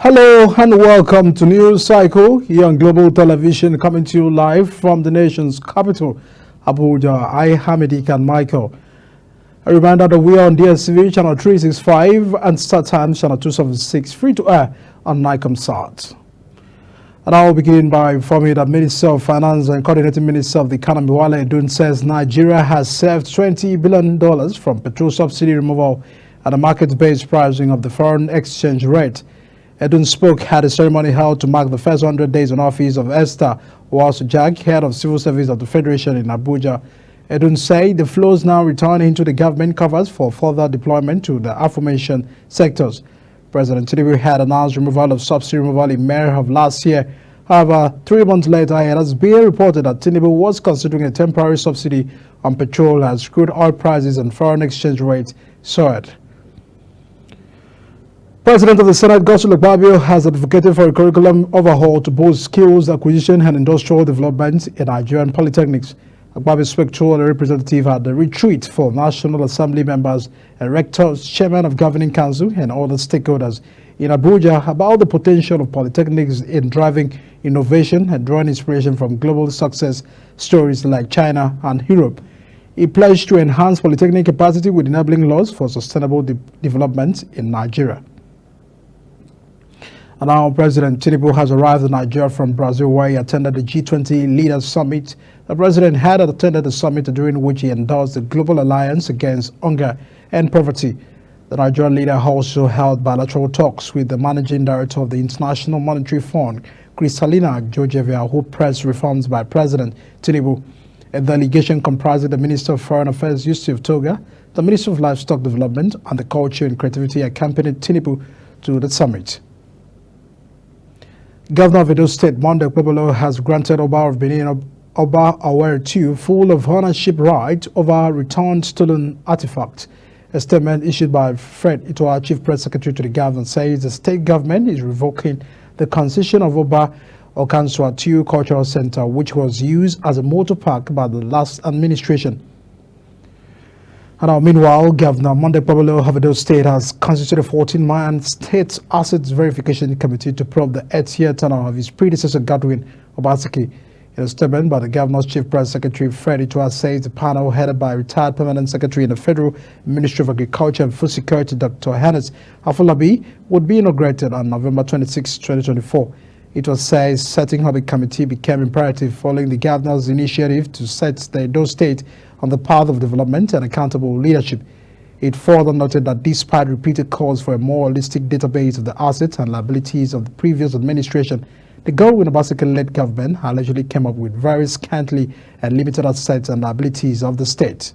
Hello and welcome to News Cycle here on Global Television, coming to you live from the nation's capital, Abuja. I, Hamidi Khan Michael. A reminder that we are on DSTV channel 365 and StarTimes channel 276, free to air on Nicomsat. And I will begin by informing you that Minister of Finance and Coordinating Minister of the Economy, Wale Edun, says Nigeria has saved $20 billion from petrol subsidy removal and the market-based pricing of the foreign exchange rate. Edun spoke at a ceremony held to mark the first 100 days in office of Esther Owasujak, head of Civil Service of the Federation in Abuja. Edun said the flows now returning into the government covers for further deployment to the aforementioned sectors. President Tinubu had announced removal of subsidy removal in May of last year. However, 3 months later, it has been reported that Tinubu was considering a temporary subsidy on petrol as crude oil prices and foreign exchange rates soared. President of the Senate, Godswill Akpabio, has advocated for a curriculum overhaul to boost skills acquisition and industrial development in Nigerian polytechnics. Akpabio spoke to a representative at the retreat for National Assembly members and rectors, chairman of Governing Council, and other stakeholders in Abuja about the potential of polytechnics in driving innovation and drawing inspiration from global success stories like China and Europe. He pledged to enhance polytechnic capacity with enabling laws for sustainable development in Nigeria. And now President Tinubu has arrived in Nigeria from Brazil, where he attended the G20 Leaders Summit. The president had attended the summit during which he endorsed the Global Alliance Against Hunger and Poverty. The Nigerian leader also held bilateral talks with the managing director of the International Monetary Fund, Kristalina Georgieva, who pressed reforms by President Tinubu. A delegation comprising the Minister of Foreign Affairs, Yusuf Toga, the Minister of Livestock Development, and the Culture and Creativity accompanied Tinubu to the summit. Governor of Edo State, Monday Okpebholo, has granted Oba of Benin, Oba Aware II, full of ownership right over returned stolen artifacts. A statement issued by Fred Itoa, Chief Press Secretary to the government, says the state government is revoking the concession of Oba Okanswa II Cultural Center, which was used as a motor park by the last administration. And now, meanwhile, Governor Monday Okpebholo of Edo State has constituted a 14-man state assets verification committee to probe the 8th-year tenure of his predecessor Godwin Obaseki. In a statement by the governor's chief press secretary, Fred Itoa, says the panel, headed by retired permanent secretary in the Federal Ministry of Agriculture and Food Security, Dr. Hannes Afolabi, would be inaugurated on November 26, 2024. It was says setting up a committee became imperative following the governor's initiative to set the Edo State on the path of development and accountable leadership. It further noted that despite repeated calls for a more holistic database of the assets and liabilities of the previous administration, the Godwin Obaseki-led government allegedly came up with very scantily and limited assets and liabilities of the state.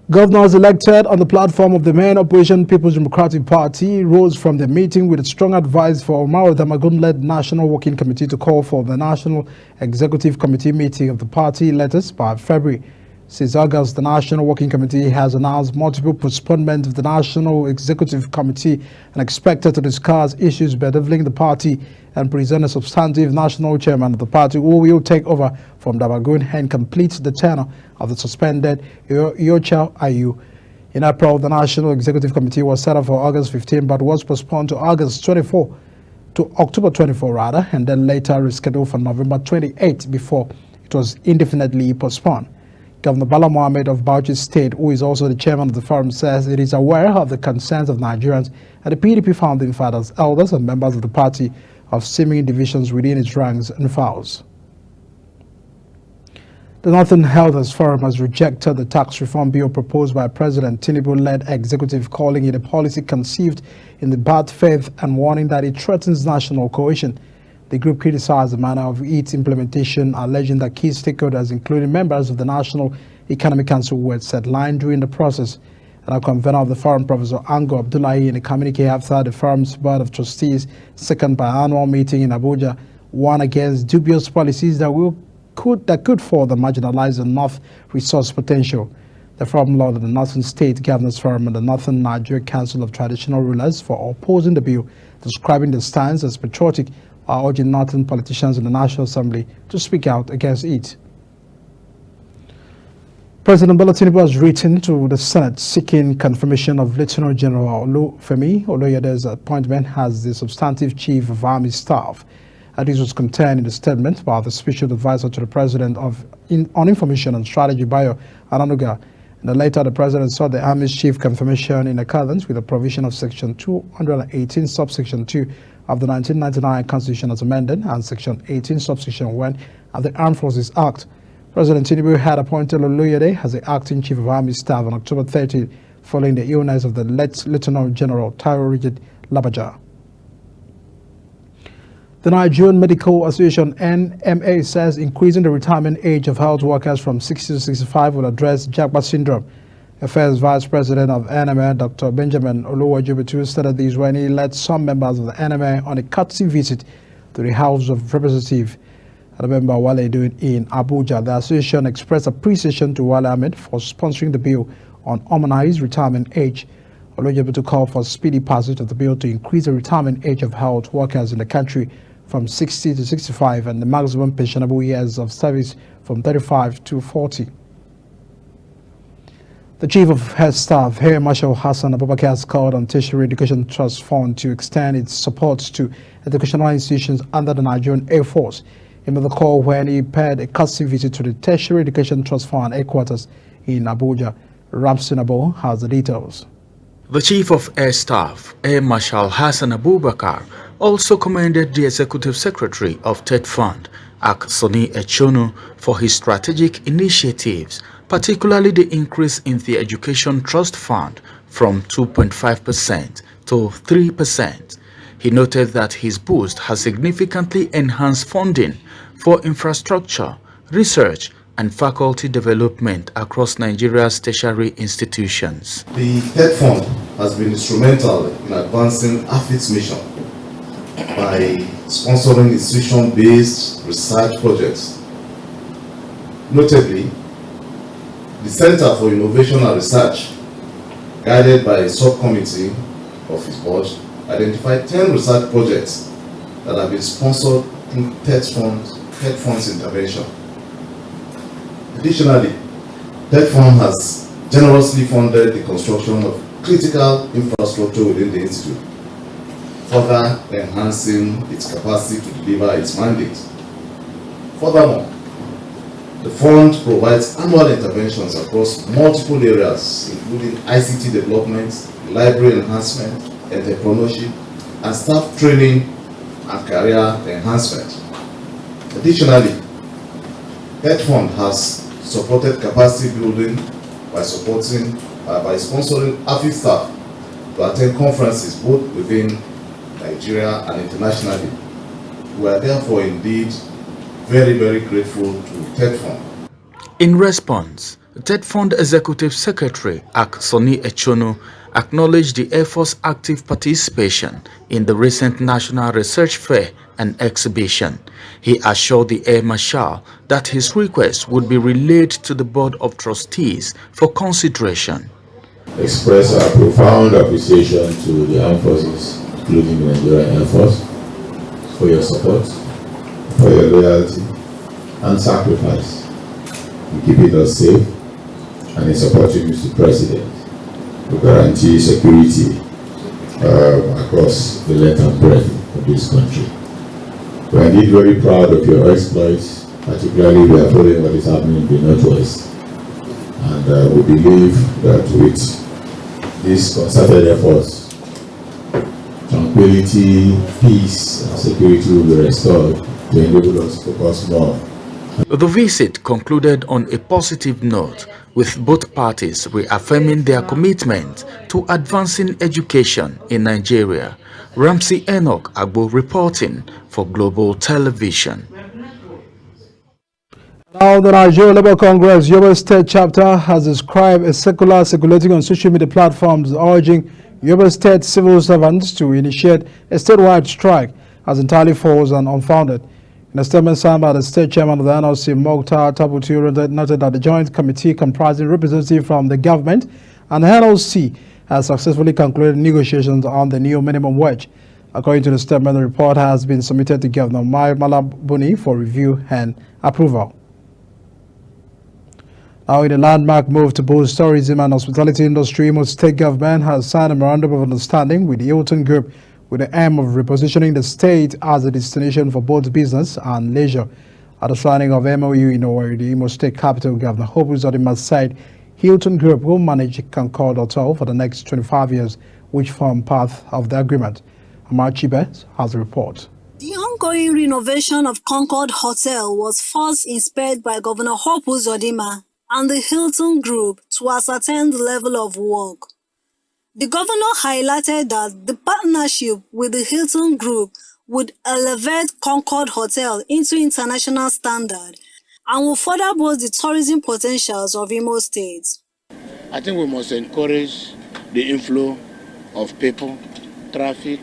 Governors elected on the platform of the main opposition People's Democratic Party rose from the meeting with a strong advice for Umaru Damagum-led National Working Committee to call for the National Executive Committee meeting of the party latest by February. Since August, the National Working Committee has announced multiple postponements of the National Executive Committee and expected to discuss issues bedeviling the party and present a substantive national chairman of the party who will take over from Damagum and complete the tenure of the suspended Iyorchia Ayu. In April, the National Executive Committee was set up for August 15 but was postponed to October 24 rather, and then later rescheduled for November 28 before it was indefinitely postponed. Governor Bala Mohammed of Bauchi State, who is also the chairman of the forum, says it is aware of the concerns of Nigerians and the PDP founding fathers, elders and members of the party of seeming divisions within its ranks and files. The Northern Elders Forum has rejected the tax reform bill proposed by President Tinubu-led executive, calling it a policy conceived in the bad faith and warning that it threatens national cohesion. The group criticized the manner of its implementation, alleging that key stakeholders, including members of the National Economic Council, were sidelined during the process. And our convener of the forum, Professor Ango Abdullahi, in a communique after the forum's board of trustees' second biannual meeting in Abuja, warned against dubious policies that could further marginalize the North resource potential. The forum lauded the Northern State Governors Forum and the Northern Nigeria Council of Traditional Rulers for opposing the bill, describing the stance as patriotic, while urging Northern politicians in the National Assembly to speak out against it. President Bola Tinubu has written to the Senate seeking confirmation of Lieutenant General Olufemi Oloyede's appointment as the substantive chief of army staff. This was contained in the statement by the special advisor to the president on information and strategy, Bayo Ananuga. In the letter, the president sought the army's chief confirmation in accordance with the provision of section 218 subsection 2 of the 1999 Constitution as amended and section 18 subsection 1 of the Armed Forces Act. President Tinubu had appointed Oloyede as the acting chief of army staff on October 30, following the illness of the late Lieutenant General Taiwo Rigid Labaja. The Nigerian Medical Association (NMA) says increasing the retirement age of health workers from 60 to 65 will address Jagba syndrome. Affairs Vice President of NMA, Dr. Benjamin Oluwajibitu, stated this when he led some members of the NMA on a courtesy visit to the House of Representatives. Remember Wale doing in Abuja, the association expressed appreciation to Wale Ahmed for sponsoring the bill on harmonized retirement age. Oluwajibitu called for speedy passage of the bill to increase the retirement age of health workers in the country from 60 to 65 and the maximum pensionable years of service from 35 to 40. The Chief of Head Staff, Air Marshal Hassan Abubakar, has called on Tertiary Education Trust Fund to extend its support to educational institutions under the Nigerian Air Force. He made the call when he paid a courtesy visit to the Tertiary Education Trust Fund headquarters in Abuja. Ramsin Abo has the details. The Chief of Air Staff, Air Marshal Hassan Abubakar, also commended the Executive Secretary of TED Fund, Aksoni Echonu, for his strategic initiatives, particularly the increase in the Education Trust Fund from 2.5% to 3%. He noted that his boost has significantly enhanced funding for infrastructure, research, and faculty development across Nigeria's tertiary institutions. The TED Fund has been instrumental in advancing AFIT's mission by sponsoring institution-based research projects. Notably, the Center for Innovation and Research, guided by a subcommittee of his board, identified 10 research projects that have been sponsored through TED Fund's intervention. Additionally, TED Fund has generously funded the construction of critical infrastructure within the institute, further enhancing its capacity to deliver its mandate. Furthermore, the fund provides annual interventions across multiple areas, including ICT development, library enhancement, entrepreneurship, and staff training and career enhancement. Additionally, TED Fund has supported capacity building by sponsoring AFIT staff to attend conferences both within Nigeria and internationally. We are therefore indeed very, very grateful to TED Fund. In response, TED Fund Executive Secretary Aksoni Echonu acknowledged the Air Force active participation in the recent National Research Fair and exhibition. He assured the Air Marshal that his request would be relayed to the Board of Trustees for consideration. Express our profound appreciation to the Armed Forces, including the Nigerian Air Force, for your support, for your loyalty and sacrifice in keeping us safe and in supporting Mr. President to guarantee security across the length and breadth of this country. We are indeed very proud of your exploits, particularly we are following what is happening in the Northwest. And we believe that with this concerted efforts, tranquility, peace, and security will be restored to enable us to focus more. The visit concluded on a positive note, with both parties reaffirming their commitment to advancing education in Nigeria. Ramsey Enoch Agbo reporting for Global Television. Now, the Nigeria Labour Congress Yobe State chapter has described a circular circulating on social media platforms urging Yobe State civil servants to initiate a statewide strike as entirely false and unfounded. In a statement signed by the state chairman of the NLC, Mokhtar Tabutu, noted that the joint committee comprising representatives from the government and the NLC has successfully concluded negotiations on the new minimum wage. According to the statement, the report has been submitted to Governor Mai Mala Buni for review and approval. Now, in a landmark move to boost tourism and hospitality industry, Imo State government has signed a memorandum of understanding with the Hilton Group with the aim of repositioning the state as a destination for both business and leisure. At the signing of MOU in Owerri, the Imo State capital, Governor Hope Uzodinma said Hilton Group will manage Concord Hotel for the next 25 years, which form part of the agreement. Amar Chibet has a report. The ongoing renovation of Concord Hotel was first inspected by Governor Hope Uzodinma and the Hilton Group to ascertain the level of work. The governor highlighted that the partnership with the Hilton Group would elevate Concord Hotel into international standard and will further boost the tourism potentials of Imo State. I think we must encourage the inflow of people, traffic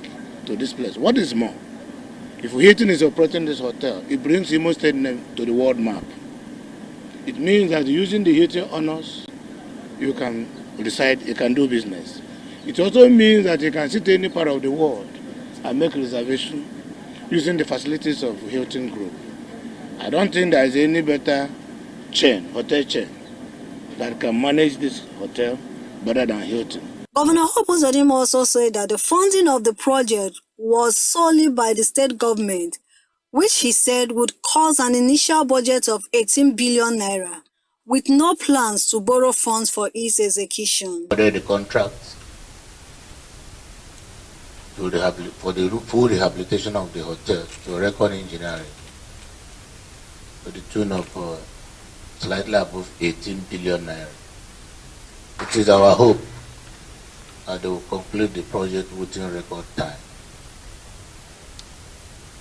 to this place. What is more, if Hilton is operating this hotel, it brings Imo State name to the world map. It means that using the Hilton honors, you can decide you can do business. It also means that you can sit in any part of the world and make reservation using the facilities of Hilton Group. I don't think there is any better hotel chain, that can manage this hotel better than Hilton. Governor Hope Uzodinma also said that the funding of the project was solely by the state government, which he said would cost an initial budget of 18 billion naira, with no plans to borrow funds for its execution. The contract for the full rehabilitation of the hotel to Record Engineering to the tune of slightly above 18 billion naira. It is our hope that they will complete the project within record time.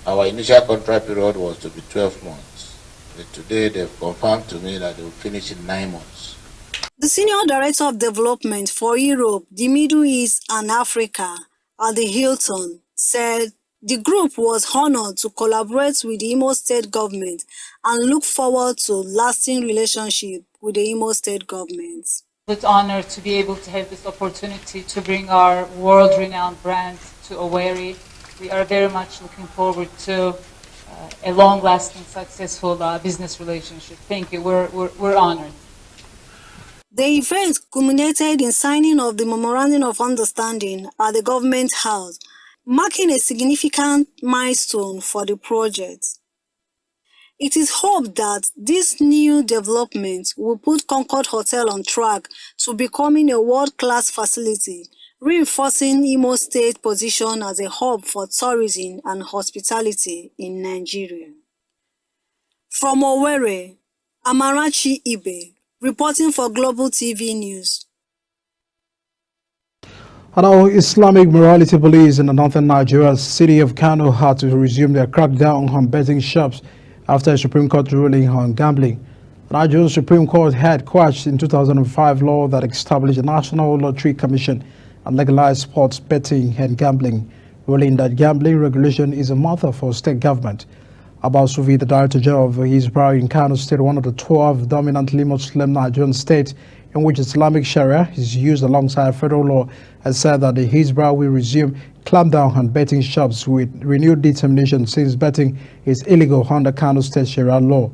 Our initial contract period was to be 12 months. But today they've confirmed to me that they will finish in 9 months. The Senior Director of Development for Europe, the Middle East and Africa at the Hilton said the group was honored to collaborate with the Imo State government and look forward to lasting relationship with the Imo State government. It's an honor to be able to have this opportunity to bring our world-renowned brand to Owerri. We are very much looking forward to a long-lasting, successful business relationship. Thank you. We're honored. The event culminated in signing of the Memorandum of Understanding at the Government House, marking a significant milestone for the project. It is hoped that this new development will put Concord Hotel on track to becoming a world-class facility, reinforcing Imo State's position as a hub for tourism and hospitality in Nigeria. From Owerri, Amarachi Ibe, reporting for Global TV News. Now, Islamic morality police in the northern Nigeria's city of Kano had to resume their crackdown on betting shops after a Supreme Court ruling on gambling. The Nigerian Supreme Court had quashed in 2005 law that established a National Lottery Commission and legalized sports betting and gambling, ruling that gambling regulation is a matter for state government. Abbas Sufi, the Director General of Hizbra in Kano State, one of the 12 dominantly Muslim Nigerian states in which Islamic Sharia is used alongside federal law, has said that the Hizbra will resume clampdown on betting shops with renewed determination since betting is illegal under Kano State Sharia law.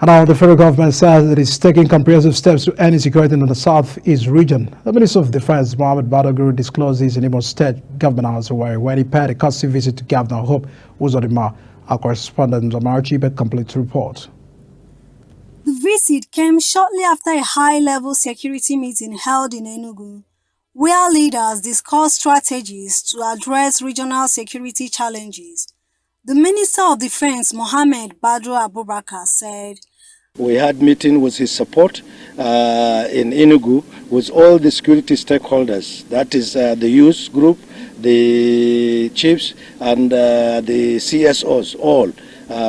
And now the federal government says it is taking comprehensive steps to end insecurity in the southeast region. The Minister of Defense, Mohammed Badagry, disclosed this in Imo State Government House when he paid a courtesy visit to Governor Hope Uzodinma. Our correspondent Zamarachi Bed completes the report. The visit came shortly after a high-level security meeting held in Enugu, where leaders discussed strategies to address regional security challenges. The Minister of Defense, Mohammed Badru Abubakar, said, "We had meeting with his support in Enugu with all the security stakeholders, that is the youth group, the chiefs and the CSOs, all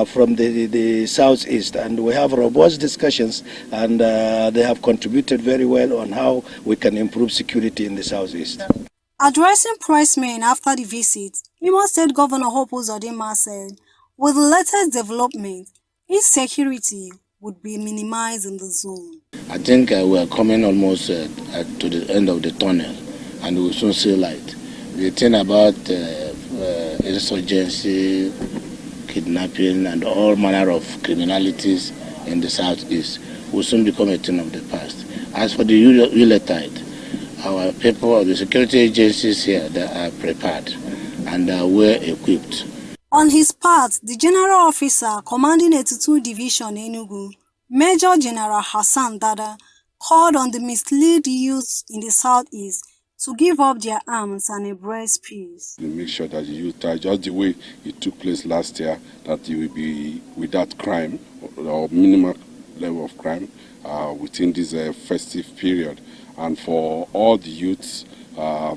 from the southeast, and we have robust discussions, and they have contributed very well on how we can improve security in the southeast." Addressing pressmen after the visit, Imo State Governor Hope Uzodinma said, with the latest development, insecurity would be minimized in the zone. I think we are coming almost to the end of the tunnel, and we will soon see light. The thing about insurgency, kidnapping, and all manner of criminalities in the southeast will soon become a thing of the past. As for the Uletide, our people, the security agencies here, they are prepared and are well equipped. On his part, the General Officer commanding 82 Division Enugu, Major General Hassan Dada, called on the misled youths in the southeast to give up their arms and embrace peace. We make sure that the youth are just the way it took place last year, that it will be without crime or minimal level of crime within this festive period. And for all the youths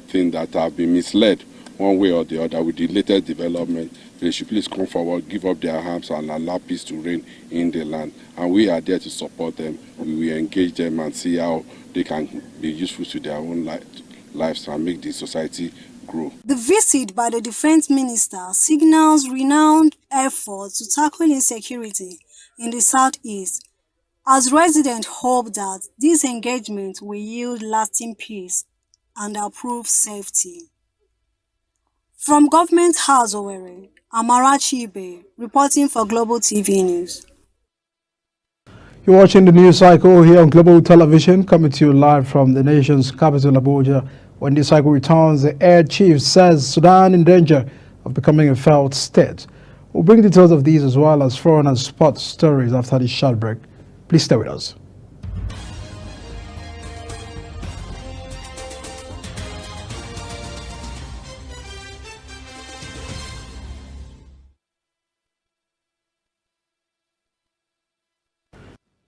think that have been misled one way or the other with the latest development, they should please come forward, give up their arms and allow peace to reign in the land. And we are there to support them. We will engage them and see how they can be useful to their own lives and make the society grow. The visit by the Defense Minister signals renowned efforts to tackle insecurity in the southeast, as residents hope that this engagement will yield lasting peace and improve safety. From Government House, Owerri, Amarachi Ibe, reporting for Global TV News. You're watching the news cycle here on Global Television, coming to you live from the nation's capital, Abuja. When this cycle returns, the Air Chief says Sudan in danger of becoming a failed state. We'll bring details of these as well as foreign and sports stories after this short break. Please stay with us.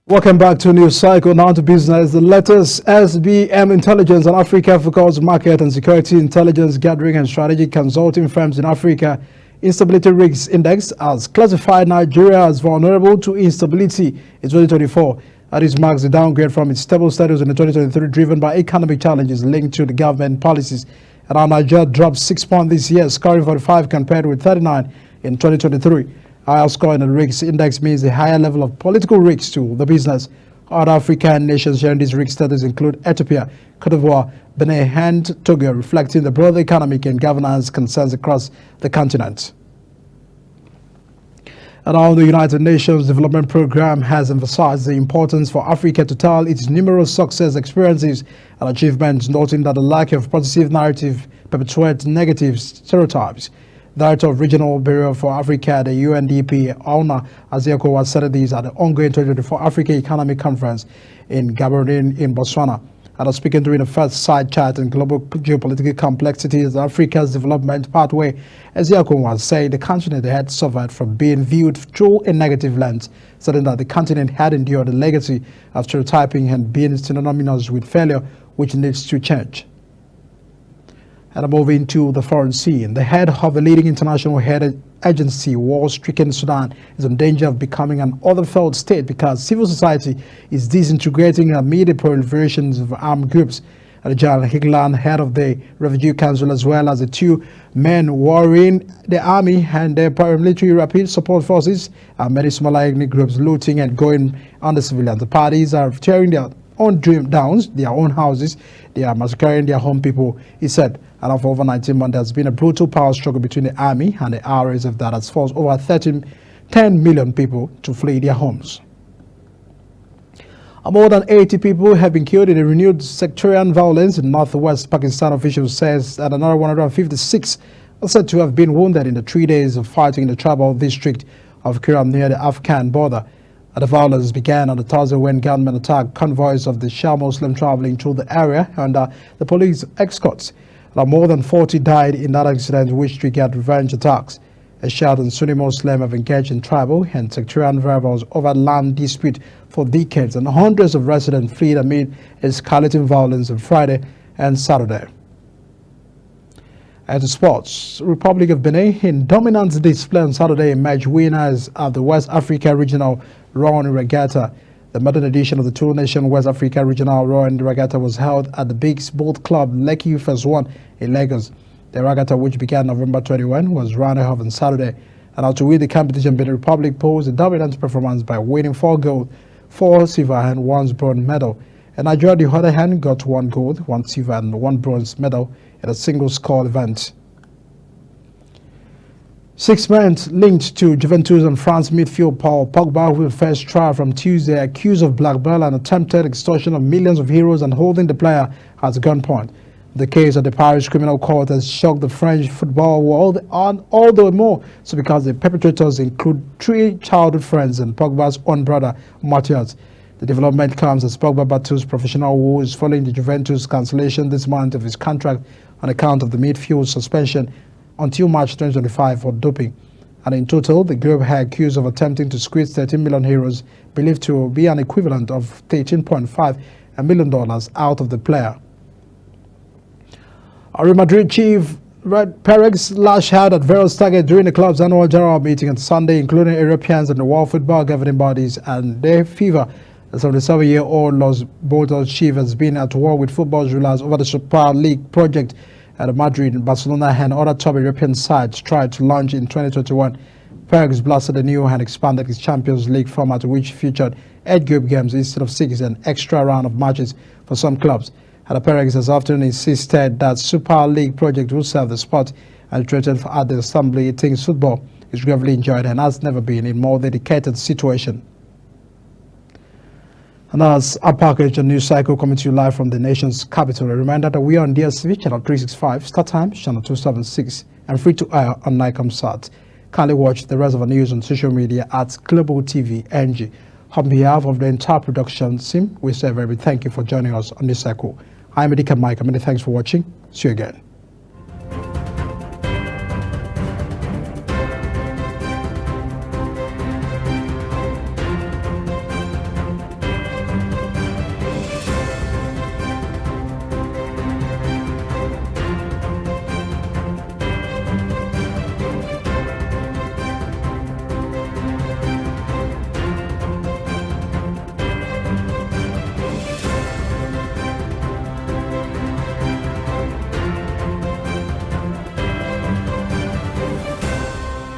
Welcome back to News Cycle. Now to business. The latest SBM Intelligence and Africa Focus Market and Security Intelligence Gathering and Strategic Consulting Firms in Africa Instability Risks Index has classified Nigeria as vulnerable to instability in 2024. This marks a downgrade from its stable status in 2023, driven by economic challenges linked to the government policies. And our Nigeria dropped 6 points this year, scoring 45 compared with 39 in 2023. Higher score in the risks index means a higher level of political risks to the business. Other African nations sharing these risk status include Ethiopia, Cote d'Ivoire, Benin, and Togo, reflecting the broader economic and governance concerns across the continent. And now the United Nations Development Programme has emphasized the importance for Africa to tell its numerous success experiences and achievements, noting that the lack of positive narrative perpetuates negative stereotypes. Director of Regional Bureau for Africa, the UNDP, Auna Aziako, was said this at the ongoing 2024 Africa Economic Conference in Gaborone in Botswana. And speaking during the first side chat in global geopolitical complexities, Africa's development pathway, Aziako was saying the continent had suffered from being viewed through a negative lens, saying that the continent had endured a legacy of stereotyping and being synonymous with failure, which needs to change. And moving to the foreign scene, the head of the leading international aid agency, war-stricken Sudan, is in danger of becoming an other failed state because civil society is disintegrating amid the proliferations of armed groups. And General Higland, head of the Refugee Council, as well as the two men warring the army and their paramilitary rapid support forces, and many smaller ethnic groups looting and going on the civilians. The parties are tearing their own dream downs, their own houses. They are massacring their home people, he said. And for over 19 months, there has been a brutal power struggle between the army and the RSF that has forced over 10 million people to flee their homes. More than 80 people have been killed in a renewed sectarian violence in northwest Pakistan. Officials says that another 156 are said to have been wounded in the 3 days of fighting in the tribal district of Kiram near the Afghan border. The violence began on the Thursday when gunmen attacked convoys of the Shia Muslim traveling through the area under the police escorts. More than 40 died in that accident, which triggered revenge attacks. A Shia and Sunni Muslim have engaged in tribal and sectarian rebels over land dispute for decades, and hundreds of residents fled amid escalating violence on Friday and Saturday. At the sports, Republic of Benin in dominant display on Saturday emerged winners of the West Africa Regional Rowing Regatta. The modern edition of the two-nation West Africa Regional Rowing Regatta was held at the Biggs Boat Club Lekki Phase 1 in Lagos. The regatta, which began November 21, was rounded off on Saturday. And to win the competition, Benin Republic posed a dominant performance by winning 4 gold, 4 silver and 1 bronze medal. And Nigeria, on the other hand, got 1 gold, 1 silver and 1 bronze medal in a single score event. 6 men linked to Juventus and France midfield Paul Pogba will face trial from Tuesday, accused of blackmail and attempted extortion of millions of euros and holding the player at gunpoint. The case at the Paris Criminal Court has shocked the French football world, all the more so because the perpetrators include 3 childhood friends and Pogba's own brother, Matthias. The development comes as Pogba battles professional woes following the Juventus cancellation this month of his contract on account of the midfield suspension until March 2025 for doping. And in total, the group had accused of attempting to squeeze 13 million euros, believed to be an equivalent of $13.5 million out of the player. Real Madrid chief Perez lashed out at various targets during the club's annual general meeting on Sunday, including Europeans and the World Football governing bodies and their FIFA. The 77-year-old Los Boltos chief has been at war with football rulers over the Super League project at Madrid, Barcelona and other top European sides tried to launch in 2021. Perez blasted the new and expanded its Champions League format, which featured 8 group games instead of 6, an extra round of matches for some clubs. And Perez has often insisted that Super League project will serve the sport and treated at the assembly. He thinks football is gravely injured and has never been in more dedicated situation. And that's our package, a news cycle coming to you live from the nation's capital. A reminder that we are on DSTV channel 365, start time channel 276, and free to air on Nicomsat. Kindly watch the rest of our news on social media at Global TV NG. On behalf of the entire production team, we say a very big thank you for joining us on this cycle. I'm Edika Mike. Many thanks for watching. See you again.